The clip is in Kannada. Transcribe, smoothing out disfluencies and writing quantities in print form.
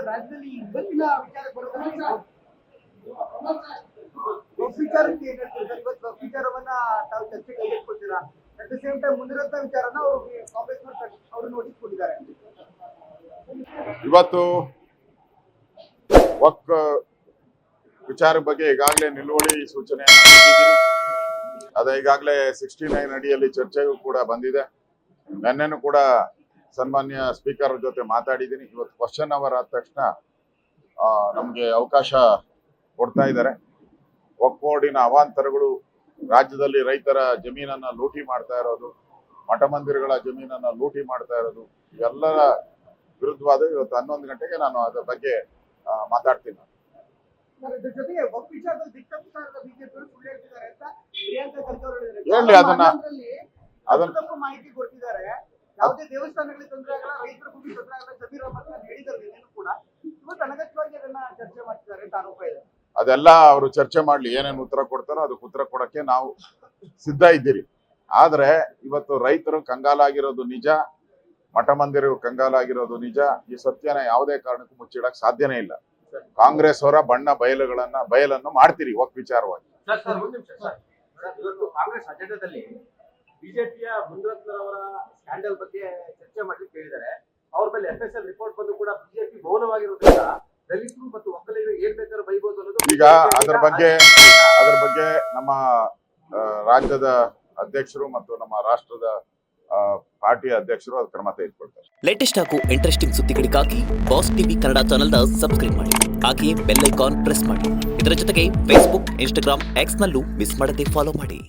ರಾಜ್ಯದಲ್ಲಿ ಇವತ್ತಿನ ವಿಚಾರಕ್ಕೆ ಬರೋದಾದ್ರೆ ವಿಚಾರಕ್ಕೆ ಏನ್ ಹೇಳ್ತೀವಿ ಸರ್? ಇವತ್ತು ವಿಚಾರವನ್ನ ತಾವು ಚರ್ಚೆಗೆ ಕೈಗೆತ್ತಿಕೊಳ್ತೀರಾ? ಅಟ್ ದ ಸೇಮ್ ಟೈಮ್ ಮುಂದಿರುವಂತ ವಿಚಾರನ ಅವರು ಕಾಂಗ್ರೆಸ್ ಅವರು ನೋಟಿಸ್ ಕೊಟ್ಟಿದ್ದಾರೆ. ಇವತ್ತು ವಕ್ ವಿಚಾರ ಬಗ್ಗೆ ಈಗಾಗಲೇ ನಿಲುವಳಿ ಸೂಚನೆಯನ್ನು ನೀಡಿದ್ದೀರಿ. ಅದ ಈಗಾಗಲೇ 69 ಅಡಿಯಲ್ಲಿ ಚರ್ಚೆಗೂ ಕೂಡ ಬಂದಿದೆ. ನೆನ್ನೆನೂ ಕೂಡ ಸನ್ಮಾನ್ಯ ಸ್ಪೀಕರ್ ಜೊತೆ ಮಾತಾಡಿದ್ದೀನಿ. ಇವತ್ತು ಕ್ವಶನ್ ಅವರ್ ಆದ ತಕ್ಷಣ ನಮಗೆ ಅವಕಾಶ ಕೊಡ್ತಾ ಇದ್ದಾರೆ. ವಕ್ಫ್ ಬೋರ್ಡಿನ ಅವಾಂತರಗಳು, ರಾಜ್ಯದಲ್ಲಿ ರೈತರ ಜಮೀನನ್ನ ಲೂಟಿ ಮಾಡ್ತಾ ಇರೋದು, ಮಠ ಮಂದಿರಗಳ ಜಮೀನನ್ನ ಲೂಟಿ ಮಾಡ್ತಾ ಇರೋದು, ಇವೆಲ್ಲರ ವಿರುದ್ಧವಾದ ಇವತ್ತು 11 ಗಂಟೆಗೆ ನಾನು ಅದರ ಬಗ್ಗೆ ಮಾತಾಡ್ತೀನಿ. ಜೊತೆಗೆ ವಕ್ಫ್ ವಿಚಾರದಲ್ಲಿ ದಿಕ್ಕಪ್ಪಾರದ ಬಿಜೆಪಿ ಸುಳ್ಳು ಹೇಳ್ತಿದ್ದಾರೆ ಅಂತ ಪ್ರಿಯಾಂಕಾ ಖರ್ಗೆ ಅವರು ಹೇಳಿದ್ದಾರೆ. ಹೇಳಿ ಅದನ್ನ ತಪ್ಪು ಮಾಹಿತಿ ಕೊಡ್ತಿದ್ದಾರೆ. ಯಾವುದೇ ದೇವಸ್ಥಾನಗಳಿಗೆ ತೊಂದರೆ ಆಗಲ್ಲ, ರೈತರ ಭೂಮಿ ತೊಂದರೆ ಆಗಲ್ಲ, ಜಮೀರ್ ಅಹಮದ್ ಖಾನ್ ಹೇಳಿದ್ದಾರೆ. ಏನೇನು ಕೂಡ ಇವತ್ತು ಅನಗತ್ಯವಾಗಿ ಅದನ್ನ ಚರ್ಚೆ ಮಾಡ್ತಿದ್ದಾರೆ ಅಂತ ಆರೋಪ ಇದೆ. ಅದೆಲ್ಲ ಅವರು ಚರ್ಚೆ ಮಾಡ್ಲಿ, ಏನೇನು ಉತ್ತರ ಕೊಡ್ತಾರೋ ಅದಕ್ಕೆ ಉತ್ತರ ಕೊಡಕ್ಕೆ ನಾವು ಸಿದ್ಧ ಇದ್ದೀರಿ. ಆದ್ರೆ ಇವತ್ತು ರೈತರು ಕಂಗಾಲಾಗಿರೋದು ನಿಜ, ಮಠ ಮಂದಿರ ಕಂಗಾಲಾಗಿರೋದು ನಿಜ. ಈ ಸತ್ಯನ ಯಾವುದೇ ಕಾರಣಕ್ಕೂ ಮುಚ್ಚಿಡಕ್ ಸಾಧ್ಯನೇ ಇಲ್ಲ. ಕಾಂಗ್ರೆಸ್ ಅವರ ಬಣ್ಣ ಬಯಲನ್ನು ಮಾಡ್ತೀರಿ ವಕ್ಫ್ ವಿಚಾರವಾಗಿ. ಇವತ್ತು ಕಾಂಗ್ರೆಸ್ ಅಜೆಂಡಾದಲ್ಲಿ ಬಿಜೆಪಿಯ ಮುನಿರತ್ನರವರ ಸ್ಕ್ಯಾಂಡಲ್ ಬಗ್ಗೆ ಚರ್ಚೆ ಮಾಡ್ಲಿಕ್ಕೆ ಹೇಳಿದ್ದಾರೆ. ಅವ್ರ ಮೇಲೆ FSL ರಿಪೋರ್ಟ್ ಬಂದು ಕೂಡ ಬಿಜೆಪಿ ಮೌನವಾಗಿರೋದ್ರಿಂದ ದಲಿತರು ಮತ್ತು ಒಕ್ಕಲಿಗರು ಏನ್ ಬೇಕಾದ್ರೂ ಬೈಬಹುದು ಅನ್ನೋದು. ಈಗ ಅದರ ಬಗ್ಗೆ ನಮ್ಮ ರಾಜ್ಯದ ಅಧ್ಯಕ್ಷರು ಮತ್ತು ನಮ್ಮ ರಾಷ್ಟ್ರದ ಪಾರ್ಟಿಯ ಅಧ್ಯಕ್ಷರು ಅದು ಕ್ರಮ ತೆಗೆದುಕೊಳ್ತಾರೆ. ಲೇಟೆಸ್ಟ್ ಹಾಗೂ ಇಂಟ್ರೆಸ್ಟಿಂಗ್ ಸುದ್ದಿಗಳಿಗಾಗಿ ಬಾಸ್ ಟಿವಿ ಕನ್ನಡ ಚಾನೆಲ್ನ ಸಬ್ಸ್ಕ್ರೈಬ್ ಮಾಡಿ. ಹಾಗೆಯೇ ಬೆಲ್ ಐಕಾನ್ ಪ್ರೆಸ್ ಮಾಡಿ. ಇದರ ಜೊತೆಗೆ ಫೇಸ್ಬುಕ್, ಇನ್ಸ್ಟಾಗ್ರಾಮ್, ಎಕ್ಸ್ ನಲ್ಲೂ ಮಿಸ್ ಮಾಡದೆ ಫಾಲೋ ಮಾಡಿ.